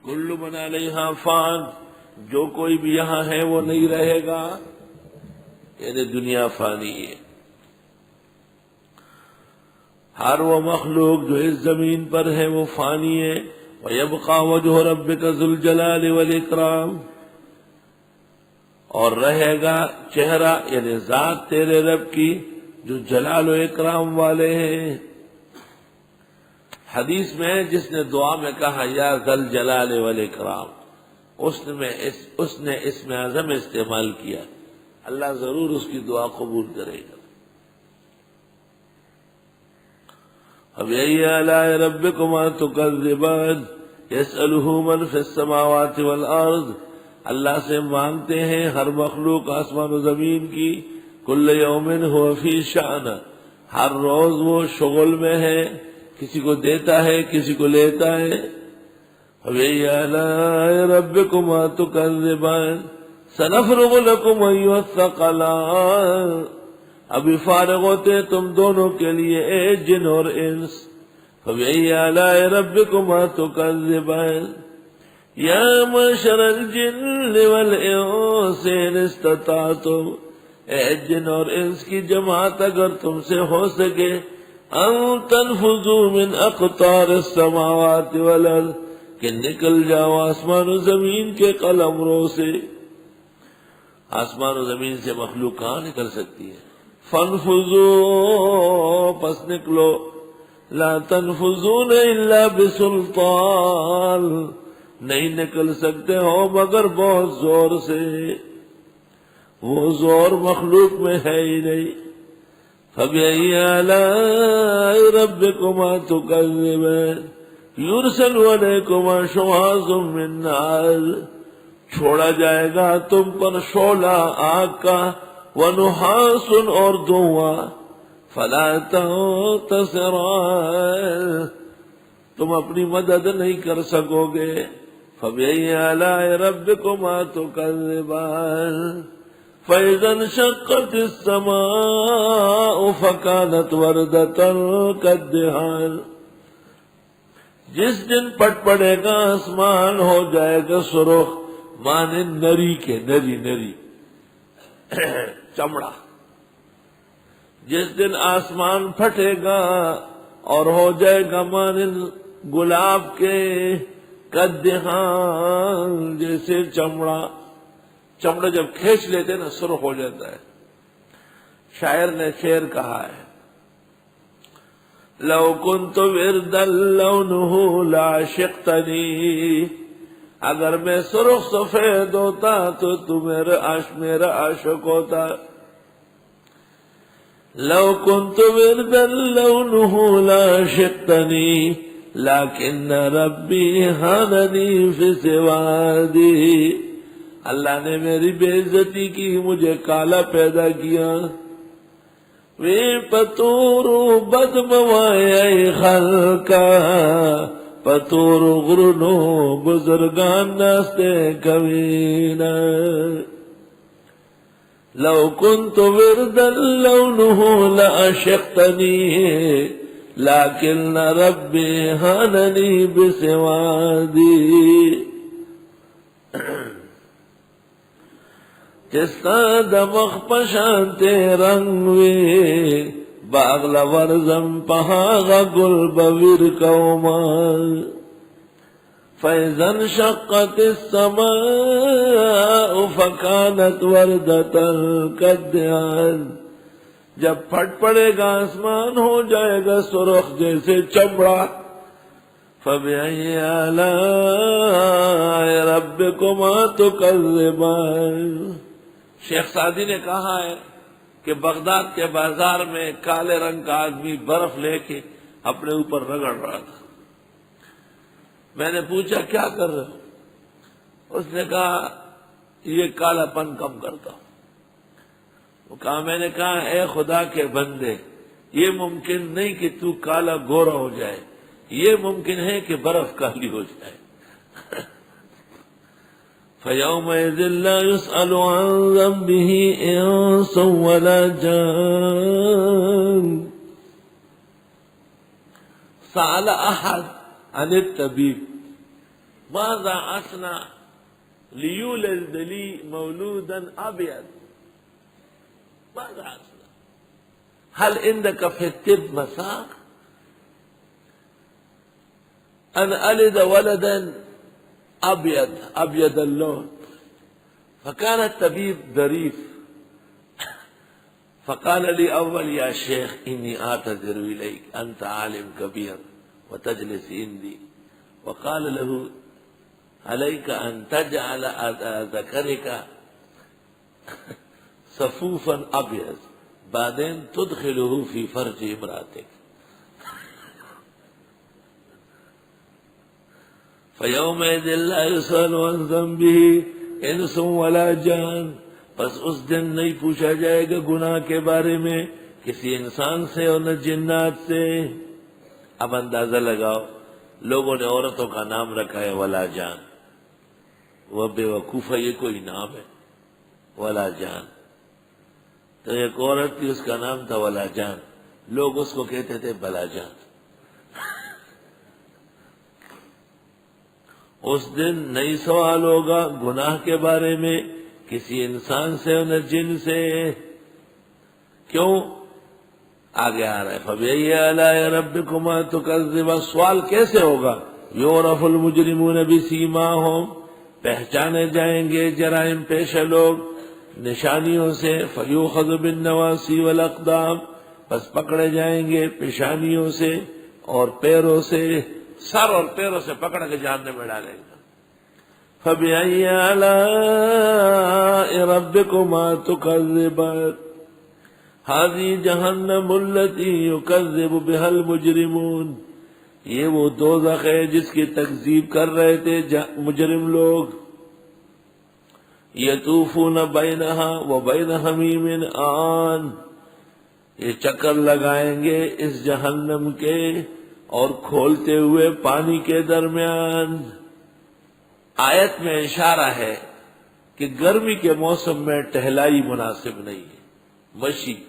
کل من علیہا فان، جو کوئی بھی یہاں ہے وہ نہیں رہے گا، یعنی دنیا فانی ہے۔ ہر وہ مخلوق جو اس زمین پر ہے وہ فانی ہے۔ وَيَبْقَى وَجْهُ رَبِّكَ ذُو الْجَلَالِ وَالْإِكْرَامِ، اور رہے گا چہرہ یعنی ذات تیرے رب کی جو جلال و اکرام والے ہیں۔ حدیث میں جس نے دعا میں کہا یا ذا الجلال والاکرام، اس نے اسم اعظم استعمال کیا، اللہ ضرور اس کی دعا قبول کرے گا۔ فَبِأَيِّ آلَاءِ رَبِّكُمَا تُكَذِّبَانِ يَسْأَلُهُ مَنْ فِي السَّمَاوَاتِ وَالْأَرْضِ، اللہ سے مانگتے ہیں ہر مخلوق آسمان و زمین کی، کل یوم هو فی شأن، ہر روز وہ شغل میں ہے، کسی کو دیتا ہے کسی کو لیتا ہے۔ فَبِأَيِّ آلَاءِ رَبِّكُمَا تُكَذِّبَانِ سَنَفْرُغُ لَكُمْ أَيُّهَ الثَّقَلَانِ، ابھی فارغ ہوتے تم دونوں کے لیے اے جن اور انس۔ فَبِأَيِّ آلَاءِ رَبِّكُمَا تُكَذِّبَانِ یا معشر الجن والانس ان استطعتم، اے جن اور انس کی جماعت اگر تم سے ہو سکے، ان تنفذوا من اقطار السماوات والارض، کہ نکل جاؤ آسمان و زمین کے قلمروں سے۔ آسمان و زمین سے مخلوق کہاں نکل سکتی ہے؟ فانفذوا، پس نکلو، لا تنفذون الا بسلطان، نہیں نکل سکتے ہو مگر بہت زور سے، وہ زور مخلوق میں ہے ہی نہیں۔ فَبِأَيِّ آلَاءِ رَبِّكُمَا تُكَذِّبَانِ يُرْسَلُ عَلَيْكُمَا شُوَاظٌ مِّن نَّارٍ، چھوڑا جائے گا تم پر شعلہ آگ کا، وَنُحَاسٌ اور دھواں، فَلَا تَنتَصِرَانِ، تم اپنی مدد نہیں کر سکو گے۔ فَبِأَيِّ آلَاءِ رَبِّكُمَا تُكَذِّبَانِ فَإِذَا انشَقَّتِ السَّمَاءُ فَكَانَتْ وَرْدَةً كَالدِّهَانِ، جس دن پٹ پڑے گا آسمان ہو جائے گا سرخ، مانند نری کے، نری چمڑا۔ جس دن آسمان پھٹے گا اور ہو جائے گا مانند گلاب کے، کدہان جیسے چمڑا جب کھینچ لیتے نا سرخ ہو جاتا ہے۔ شاعر نے شعر کہا ہے، لو كنت وردا لونه لعشقتنی، اگر میں سرخ سفید ہوتا تو تو میرا عاشق ہوتا۔ لو كنت وردا لونه لعشقتنی لیکن ربی ہاننی فی سوادی، اللہ نے میری بے عزتی کی، مجھے کالا پیدا کیا۔ وی پتورو بدموائی خلقا، پتورو غرنو بزرگان ناستے کمینا۔ لو كنت وردا لونه لعشقتنی لیکن ربی ہاننی بسوادی، جس کا دمخ پشانتے رنگ وی، باغلا ورزم پہاغا گل بویر کومال۔ فَإِذَا انشَقَّتِ السَّمَاءُ فَكَانَتْ وَرْدَةً كَالدِّهَانِ، جب پھٹ پڑے گا آسمان ہو جائے گا سرخ جیسے چمڑا۔ فَبِأَيِّ آلَاءِ رَبِّكُمَا تُكَذِّبَانِ، شیخ سعدی نے کہا ہے کہ بغداد کے بازار میں کالے رنگ کا آدمی برف لے کے اپنے اوپر رگڑ رہا تھا۔ میں نے پوچھا کیا کر رہے ہو؟ اس نے کہا یہ کالا پن کم کرتا ہوں۔ وہ کہا، میں نے کہا اے خدا کے بندے، یہ ممکن نہیں کہ تو کالا گورا ہو جائے، یہ ممکن ہے کہ برف کالی ہو جائے۔ فَيَوْمَئِذٍ لَا يُسْأَلُ عَنْ ذَنبِهِ إِنسٌ وَلَا جَانٌ۔ سأل أحد عن الطبيب، ماذا اصنع لیولد لی مولودا ابيض ماذا اصنع هل عندك في الطب مساق ان الد ولدا ابيض اللون. فكان الطبيب ظريف فقال لي اول يا شيخ اني اعتذر اليك انت عالم كبير وتجلس عندي. وقال له عليك ان تجعل ذكرك صفوفا ابيض بعدين تدخله في فرج امراتك. فيومئذ لا يسأل عن ذنبه انس ولا جان. بس اس دن نہیں پوچھا جائے گا گناہ کے بارے میں کسی انسان سے اور نہ جنات سے. اب اندازہ لگاؤ لوگوں نے عورتوں کا نام رکھا ہے ولا جان. وہ بے وقوفہ یہ کوئی نام ہے ولا جان. تو ایک عورت تھی اس کا نام تھا ولا جان. لوگ اس کو کہتے تھے بلا جان. اس دن نہیں سوال ہوگا گناہ کے بارے میں کسی انسان سے اور نہ جن سے. کیوں؟ آگے آ رہا ہے فَبِأَيِّ آلَاءِ رَبِّكُمَا تُكَذِّبَانِ. سوال کیسے ہوگا؟ يُعْرَفُ الْمُجْرِمُونَ بِسِيمَاهُمْ. پہچانے جائیں گے جرائم پیشہ لوگ نشانیوں سے. فَيُؤْخَذُ بِالنَّوَاصِي وَالْأَقْدَامِ. بس پکڑے جائیں گے پیشانیوں سے اور پیروں سے. سر اور پیروں سے پکڑ کے جہنم میں ڈالیں گے. فَبِأَيِّ آلَاءِ رَبِّكُمَا تُكَذِّبَانِ. هذه جہنم التي يكذب بها المجرمون. یہ وہ دوزخ ہے جس کی تکذیب کر رہے تھے مجرم لوگ. یطوفون بینہا وبین حمیم آن. یہ چکر لگائیں گے اس جہنم کے اور کھولتے ہوئے پانی کے درمیان. آیت میں اشارہ ہے کہ گرمی کے موسم میں ٹہلائی مناسب نہیں ہے. مشی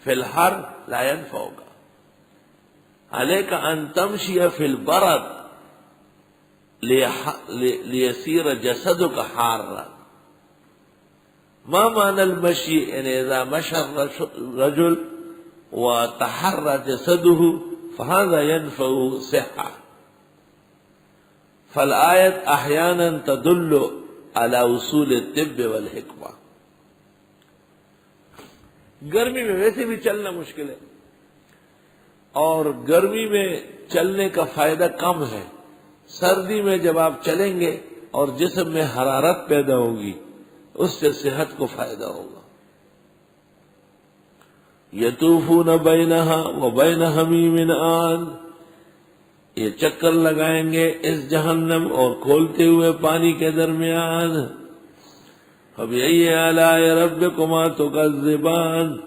فی الحر لا ينفعك. عليك ان تمشي في البرد ليصير جسدك حارا. ما معنى المشي؟ ان اذا مشى الرجل وتحرى جسده فهذا ينفع صحة. فالآية احيانا تدل على وصول الطب والحکمة. گرمی میں ویسے بھی چلنا مشکل ہے اور گرمی میں چلنے کا فائدہ کم ہے. سردی میں جب آپ چلیں گے اور جسم میں حرارت پیدا ہوگی اس سے صحت کو فائدہ ہوگا. یطوفون بینہا وبین حمیم آن. یہ چکر لگائیں گے اس جہنم اور کھولتے ہوئے پانی کے درمیان. فَبِأَيِّ آلَاءِ رَبِّكُمَا تُكَذِّبَانِ.